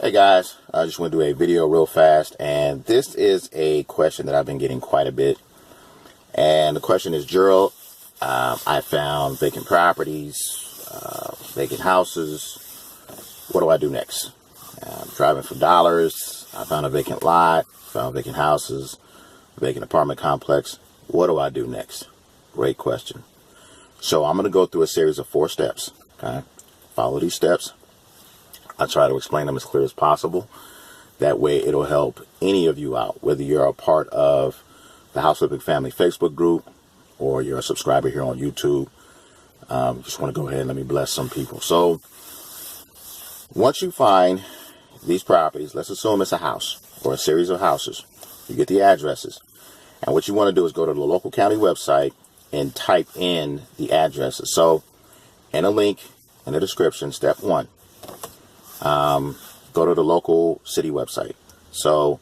Hey guys, I just want to do a video real fast, and this is a question that I've been getting quite a bit. And the question is, Gerald, I found vacant properties, vacant houses. What do I do next? I'm driving for dollars. I found a vacant lot, found vacant houses, vacant apartment complex. What do I do next? Great question. So I'm going to go through a series of 4 steps. Okay, follow these steps. I try to explain them as clear as possible. That way it'll help any of you out, whether you're a part of the House Flipping Family Facebook group or you're a subscriber here on YouTube. Just want to go ahead and let me bless some people. So once you find these properties, let's assume it's a house or a series of houses. You get the addresses. And what you want to do is go to the local county website and type in the addresses. So in a link in the description, step 1. Go to the local city website. So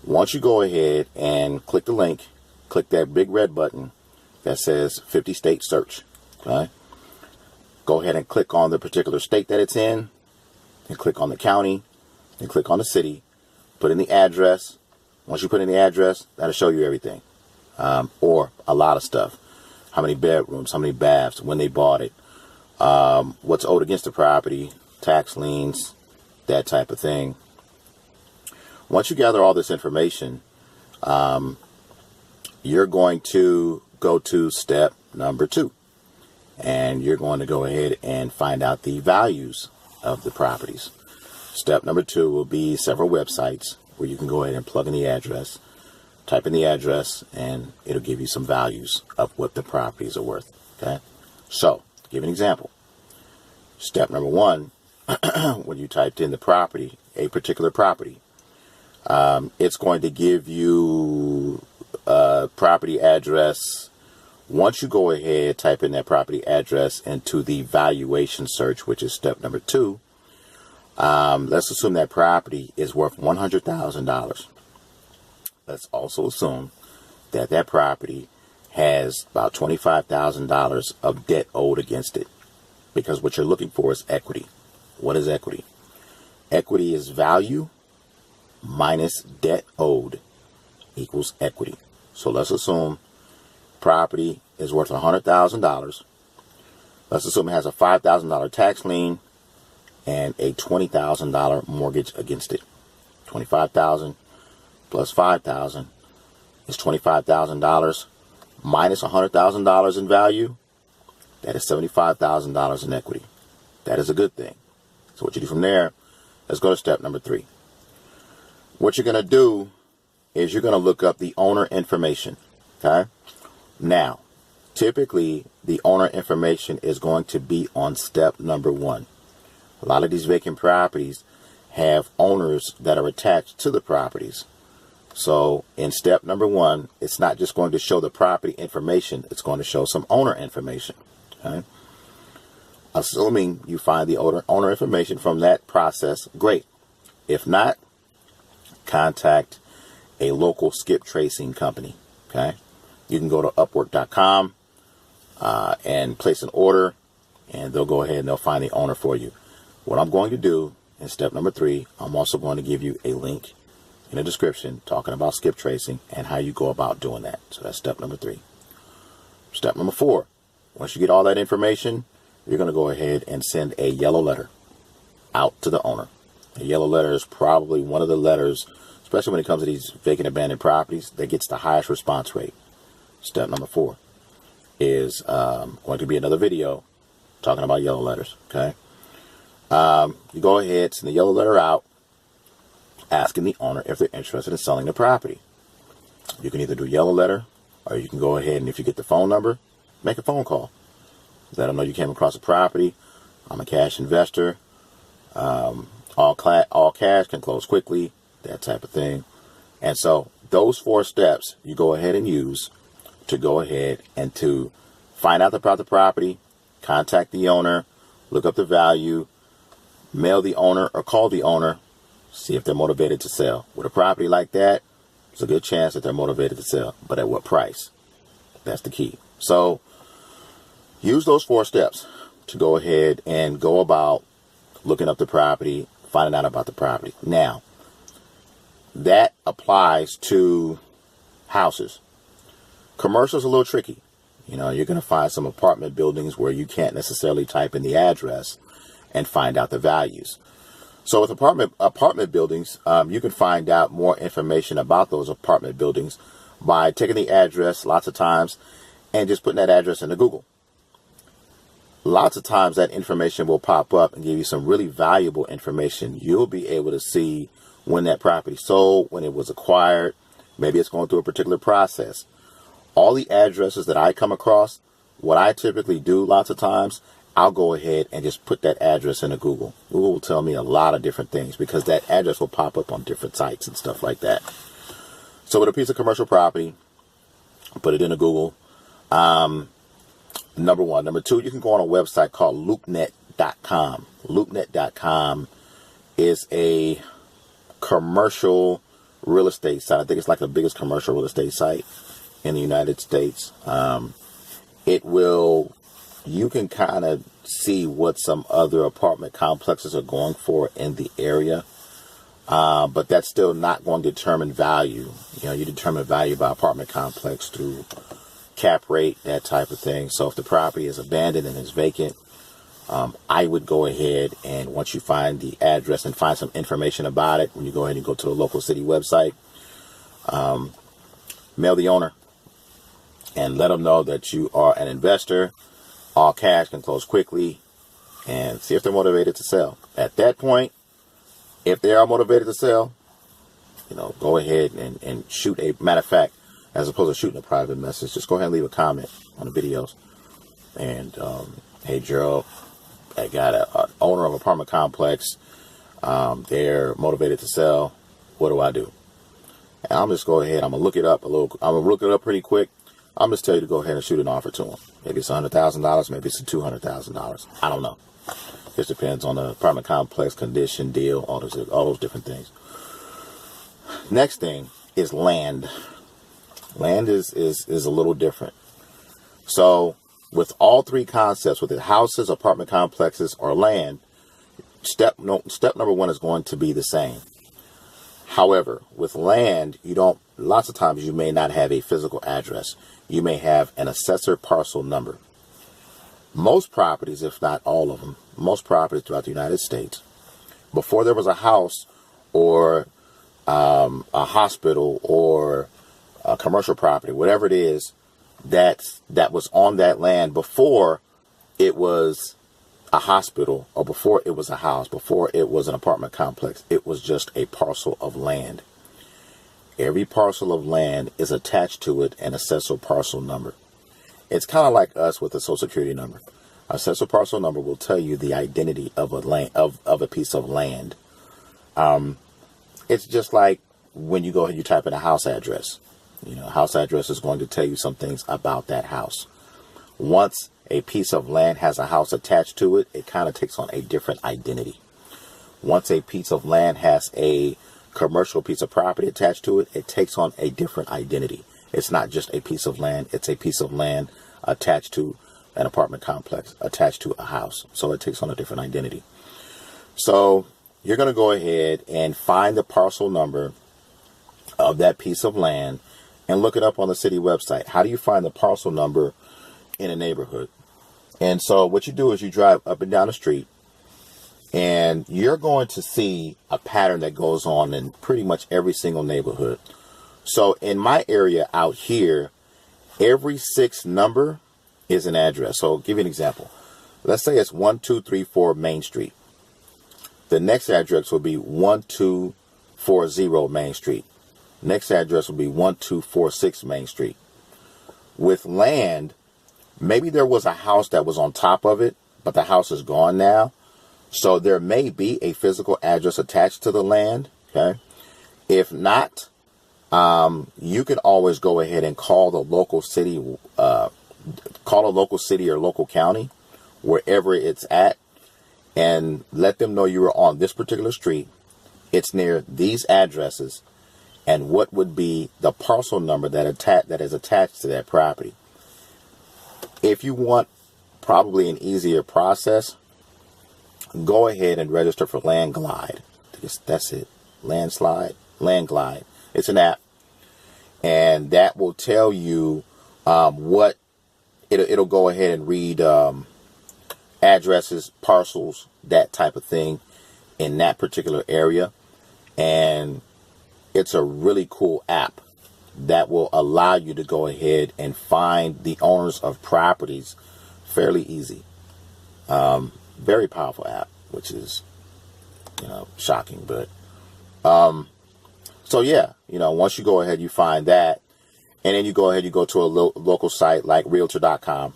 once you go ahead and click the link, click that big red button that says 50 state search. Okay. Go ahead and click on the particular state that it's in, and click on the county, and click on the city, put in the address. Once you put in the address, that'll show you everything, or a lot of stuff. How many bedrooms, how many baths, when they bought it, what's owed against the property, tax liens, that type of thing. Once you gather all this information, you're going to go to step number 2, and you're going to go ahead and find out the values of the properties. Step number 2 will be several websites where you can go ahead and plug in the address, type in the address, and it'll give you some values of what the properties are worth. Okay, so to give an example, step number 1, when you typed in the property, a particular property, it's going to give you a property address. Once you go ahead, type in that property address into the valuation search, which is step number 2. Let's assume that property is worth $100,000. Let's also assume that that property has about $25,000 of debt owed against it, because what you're looking for is equity. What is equity? Equity is value minus debt owed equals equity. So let's assume property is worth $100,000. Let's assume it has a $5,000 tax lien and a $20,000 mortgage against it. $25,000 plus $5,000 is $25,000 minus $100,000 in value. That is $75,000 in equity. That is a good thing. So what you do from there, let's go to step number 3. What you're going to do is you're going to look up the owner information. Okay. Now, typically the owner information is going to be on step number 1. A lot of these vacant properties have owners that are attached to the properties. So in step number 1, it's not just going to show the property information. It's going to show some owner information. Okay. Assuming you find the owner information from that process, great. If not, contact a local skip tracing company. Okay. You can go to upwork.com and place an order, and they'll go ahead and they'll find the owner for you. What I'm going to do in step number 3, I'm also going to give you a link in the description talking about skip tracing and how you go about doing that. So that's step number 3. Step number 4, once you get all that information, you're going to go ahead and send a yellow letter out to the owner. A yellow letter is probably one of the letters, especially when it comes to these vacant abandoned properties, that gets the highest response rate. Step number 4 is going to be another video talking about yellow letters. Okay. You go ahead, send the yellow letter out, asking the owner if they're interested in selling the property. You can either do yellow letter, or you can go ahead and, if you get the phone number, make a phone call. Let them know you came across a property. I'm a cash investor. All cash can close quickly, that type of thing. And so those 4 steps you go ahead and use to go ahead and to find out about the property, contact the owner, look up the value, mail the owner or call the owner, see if they're motivated to sell. With a property like that, there's a good chance that they're motivated to sell, but at what price? That's the key. So use those 4 steps to go ahead and go about looking up the property, finding out about the property. Now, that applies to houses. Commercial is a little tricky. You know, you're going to find some apartment buildings where you can't necessarily type in the address and find out the values. So with apartment buildings, you can find out more information about those apartment buildings by taking the address lots of times and just putting that address into Google. Lots of times that information will pop up and give you some really valuable information. You'll be able to see when that property sold, when it was acquired, maybe it's going through a particular process. All the addresses that I come across, what I typically do lots of times, I'll go ahead and just put that address into Google. Google will tell me a lot of different things because that address will pop up on different sites and stuff like that. So with a piece of commercial property, put it into Google. Number one. Number two, you can go on a website called loopnet.com. Loopnet.com is a commercial real estate site. I think it's like the biggest commercial real estate site in the United States. You can kind of see what some other apartment complexes are going for in the area. But that's still not going to determine value. You know, you determine value by apartment complex through cap rate, that type of thing. So if the property is abandoned and is vacant, I would go ahead and once you find the address and find some information about it, when you go ahead and go to the local city website, mail the owner and let them know that you are an investor. All cash, can close quickly, and see if they're motivated to sell. At that point, if they are motivated to sell, you know, go ahead and shoot matter of fact, as opposed to shooting a private message, just go ahead and leave a comment on the videos. And, hey, Gerald, I got an owner of an apartment complex. They're motivated to sell. What do I do? And I'm just go ahead. I'm going to look it up I'm going to look it up pretty quick. I'm just tell you to go ahead and shoot an offer to them. Maybe it's $100,000, maybe it's $200,000. I don't know. Just depends on the apartment complex, condition, deal, all those different things. Next thing is land. Land is a little different. So with all three concepts, with the houses, apartment complexes, or land, step number one is going to be the same. However, with land, lots of times you may not have a physical address. You may have an assessor parcel number. Most properties, if not all of them, most properties throughout the United States, before there was a house or a hospital or a commercial property, whatever it is that was on that land before it was a hospital or before it was a house, before it was an apartment complex, it was just a parcel of land. Every parcel of land is attached to it an assessor parcel number. It's kind of like us with a social security number. Assessor parcel number will tell you the identity of a piece of land. It's just like when you go ahead and you type in a house address. You know, house address is going to tell you some things about that house. Once a piece of land has a house attached to it, it kind of takes on a different identity. Once a piece of land has a commercial piece of property attached to it, it takes on a different identity. It's not just a piece of land. It's a piece of land attached to an apartment complex, attached to a house. So it takes on a different identity. So you're going to go ahead and find the parcel number of that piece of land and look it up on the city website. How do you find the parcel number in a neighborhood? And so what you do is you drive up and down the street, and you're going to see a pattern that goes on in pretty much every single neighborhood. So in my area out here, every sixth number is an address. So I'll give you an example. Let's say it's 1234 Main Street. The next address will be 1240 Main Street. Next address will be 1246 Main Street. With land, maybe there was a house that was on top of it, but the house is gone now. So there may be a physical address attached to the land. Okay. If not, you can always go ahead and call the local city, or local county, wherever it's at, and let them know you were on this particular street. It's near these addresses, and what would be the parcel number that is attached to that property. If you want probably an easier process, go ahead and register for Land Glide. that's it. Landglide. It's an app, and that will tell you what it'll go ahead and read addresses, parcels, that type of thing in that particular area. And it's a really cool app that will allow you to go ahead and find the owners of properties fairly easy. Very powerful app, which is, shocking. But so yeah, once you go ahead, you find that, and then you go ahead, you go to a local site like realtor.com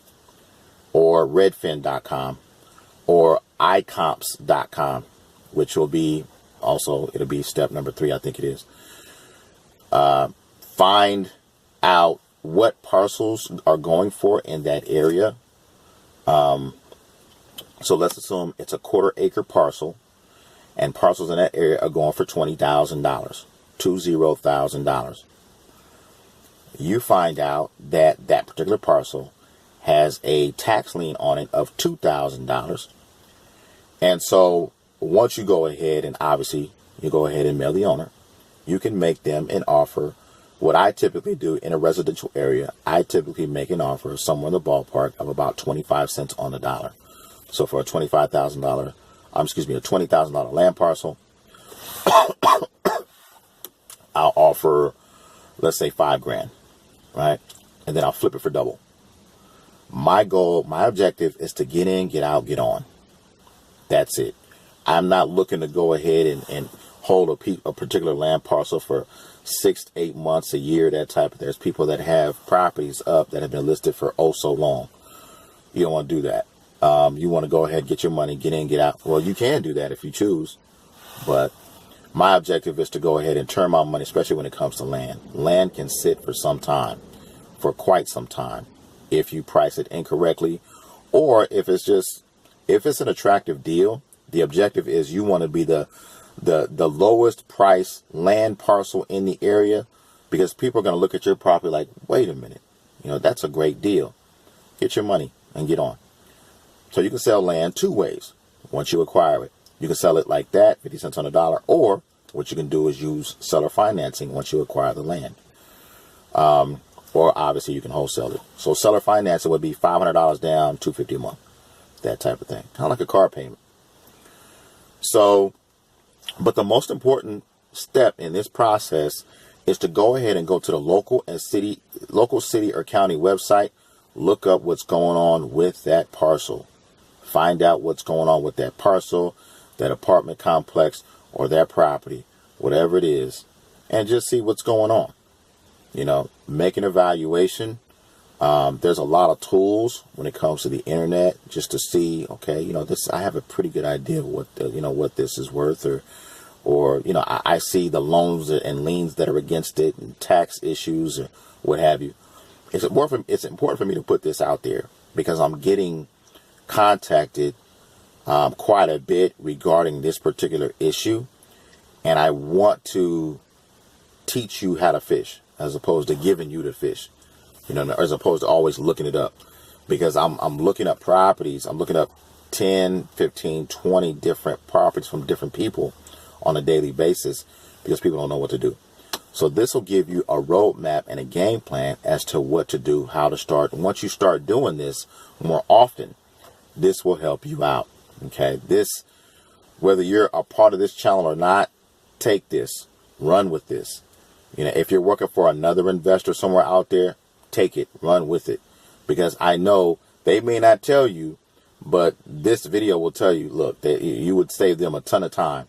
or redfin.com or icomps.com, which will be it'll be step number 3, I think it is. Find out what parcels are going for in that area. So let's assume it's a 1/4 acre parcel, and parcels in that area are going for $20,000, $20,000. You find out that that particular parcel has a tax lien on it of $2,000. And so once you go ahead and obviously you go ahead and mail the owner, you can make them an offer. What I typically do in a residential area, I typically make an offer somewhere in the ballpark of about 25 cents on the dollar. So for a $20,000 land parcel, I'll offer, let's say, $5,000, right? And then I'll flip it for double. My objective is to get in, get out, get on. That's it. I'm not looking to go ahead and hold a particular land parcel for 6 to 8 months, a year, that type of. There's people that have properties up that have been listed for so long. You don't want to do that. You want to go ahead, get your money, get in, get out. Well, you can do that if you choose, but my objective is to go ahead and turn my money, especially when it comes to land. Land can sit for some time, for quite some time, if you price it incorrectly, or if it's an attractive deal. The objective is you want to be the lowest price land parcel in the area, because people are going to look at your property like, wait a minute, that's a great deal. Get your money and get on. So you can sell land 2 ways. Once you acquire it, you can sell it like that, 50 cents on the dollar, or what you can do is use seller financing once you acquire the land. Or obviously you can wholesale it. So seller financing would be $500 down, $250 a month, that type of thing, kind of like a car payment. So, but the most important step in this process is to go ahead and go to the local city or county website, look up what's going on with that parcel, find out what's going on with that parcel, that apartment complex, or that property, whatever it is, and just see what's going on. Make an evaluation. There's a lot of tools when it comes to the internet, just to see, okay, I have a pretty good idea of what this is worth, or I see the loans and liens that are against it, and tax issues, or what have you. It's important for me to put this out there, because I'm getting contacted quite a bit regarding this particular issue, and I want to teach you how to fish as opposed to giving you the fish, as opposed to always looking it up, because I'm looking up properties. I'm looking up 10, 15, 20 different properties from different people on a daily basis, because people don't know what to do. So this will give you a roadmap and a game plan as to what to do, how to start. And once you start doing this more often, this will help you out. Okay, whether you're a part of this channel or not, take this, run with this. If you're working for another investor somewhere out there, take it, run with it, because I know they may not tell you, but this video will tell you, look, that you would save them a ton of time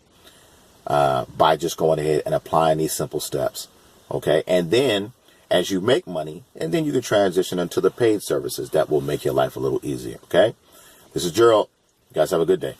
by just going ahead and applying these simple steps. Okay, and then as you make money, and then you can transition into the paid services that will make your life a little easier. Okay, this is Gerald. You guys have a good day.